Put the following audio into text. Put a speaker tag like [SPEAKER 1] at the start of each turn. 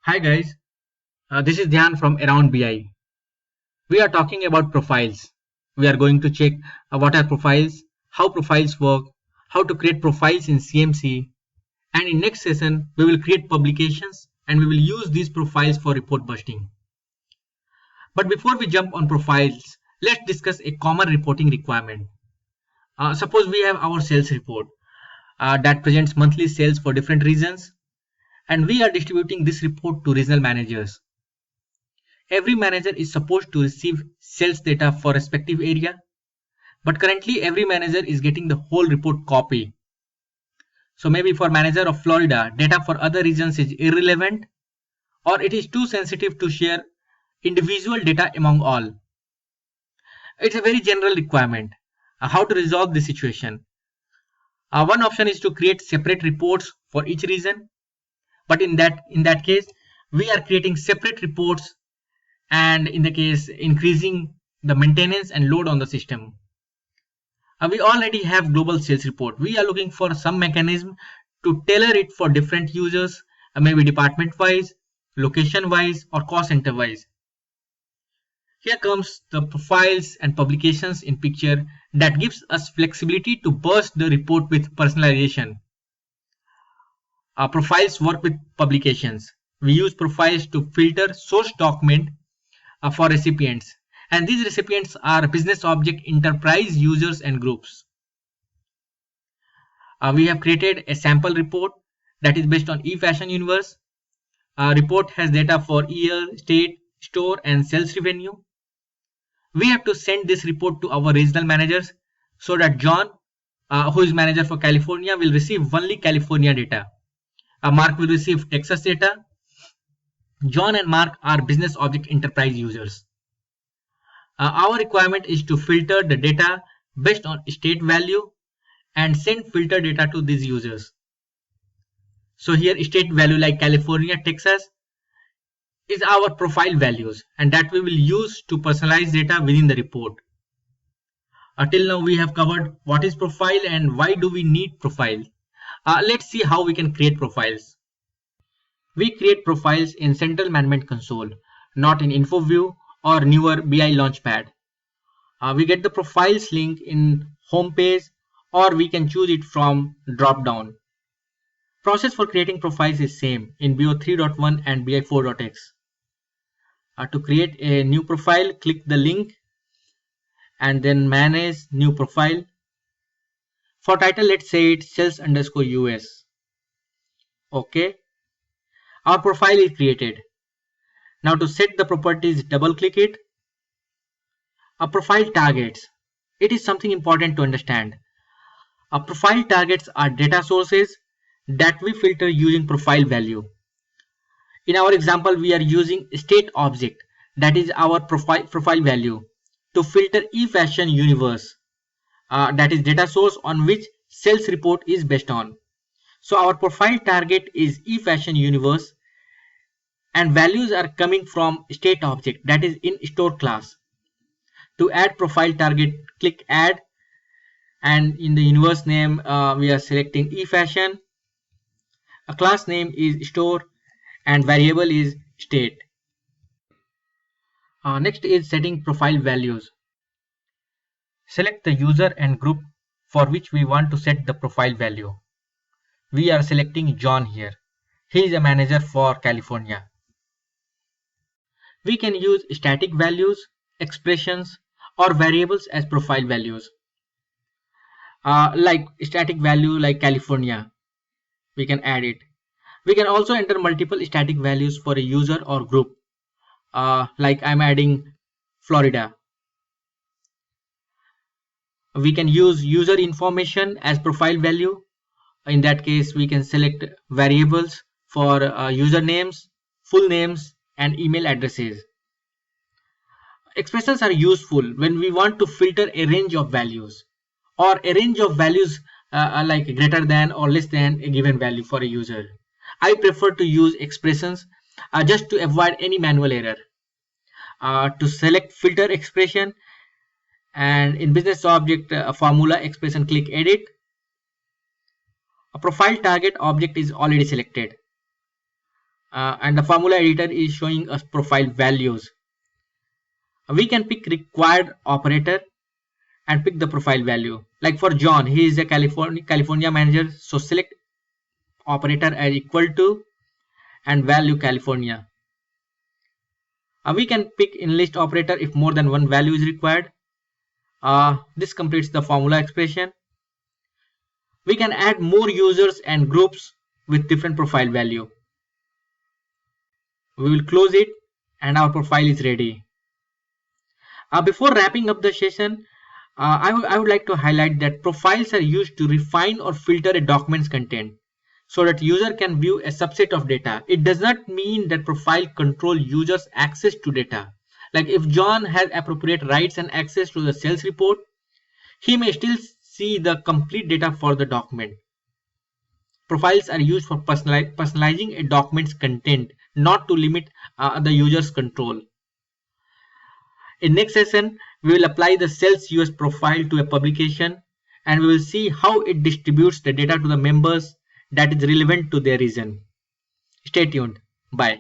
[SPEAKER 1] Hi guys, this is Dhyan from Around BI. We are talking about profiles. We are going to check what are profiles, how profiles work, how to create profiles in CMC, and in next session we will create publications and we will use these profiles for report busting. But before we jump on profiles, let's discuss a common reporting requirement. Suppose we have our sales report that presents monthly sales for different regions, and we are distributing this report to regional managers. Every manager is supposed to receive sales data for respective area, but currently every manager is getting the whole report copy. So maybe for manager of Florida, data for other regions is irrelevant, or it is too sensitive to share individual data among all. It's a very general requirement. How to resolve this situation? One option is to create separate reports for each region, but in that case, we are creating separate reports and in the case increasing the maintenance and load on the system. We already have global sales report. We are looking for some mechanism to tailor it for different users, maybe department wise, location wise, or cost center wise. Here comes the profiles and publications in picture that gives us flexibility to burst the report with personalization. Our profiles work with publications. We use profiles to filter source document for recipients, and these recipients are business object, enterprise users and groups. We have created a sample report that is based on eFashion Universe. Report has data for year, state, store and sales revenue. We have to send this report to our regional managers so that John, who is manager for California, will receive only California data. Mark will receive Texas data. John and Mark are business object enterprise users. Our requirement is to filter the data based on state value and send filter data to these users. So here state value like California, Texas is our profile values, and that we will use to personalize data within the report. Till now we have covered what is profile and why do we need profile. Let's see how we can create profiles. We create profiles in Central Management Console, not in InfoView or newer BI Launchpad. We get the profiles link in home page, or we can choose it from drop down. Process for creating profiles is same in BO 3.1 and BI 4.x. To create a new profile, click the link and then manage new profile. For title, let's say it's sales_US. Okay. Our profile is created. Now to set the properties, double click it. A profile targets. It is something important to understand. A profile targets are data sources that we filter using profile value. In our example, we are using state object, that is our profile value, to filter eFashion Universe, that is data source on which sales report is based on. So our profile target is eFashion Universe, and values are coming from state object, that is in store class. To add profile target, click add, and in the universe name we are selecting eFashion. A class name is store and variable is state. Next is setting profile values. Select the user and group for which we want to set the profile value. We are selecting John here. He is a manager for California. We can use static values, expressions, or variables as profile values. Like static value like California, we can add it. We can also enter multiple static values for a user or group, like I'm adding Florida. We can use user information as profile value. In that case, we can select variables for usernames, full names, and email addresses. Expressions are useful when we want to filter a range of values, or a range of values like greater than or less than a given value for a user. I prefer to use expressions just to avoid any manual error. To select filter expression, and in business object formula expression, click edit. A profile target object is already selected. and the formula editor is showing us profile values. We can pick required operator and pick the profile value. Like for John, he is a California manager, so select operator as equal to and value California. We can pick enlist operator if more than one value is required. This completes the formula expression. We can add more users and groups with different profile value. We will close it and our profile is ready. Before wrapping up the session, I would like to highlight that profiles are used to refine or filter a document's content so that user can view a subset of data. It does not mean that profile control users' access to data. Like if John has appropriate rights and access to the sales report, he may still see the complete data for the document. Profiles are used for personalizing a document's content, not to limit the user's control. In next session, we will apply the sales US profile to a publication and we will see how it distributes the data to the members that is relevant to their region. Stay tuned. Bye.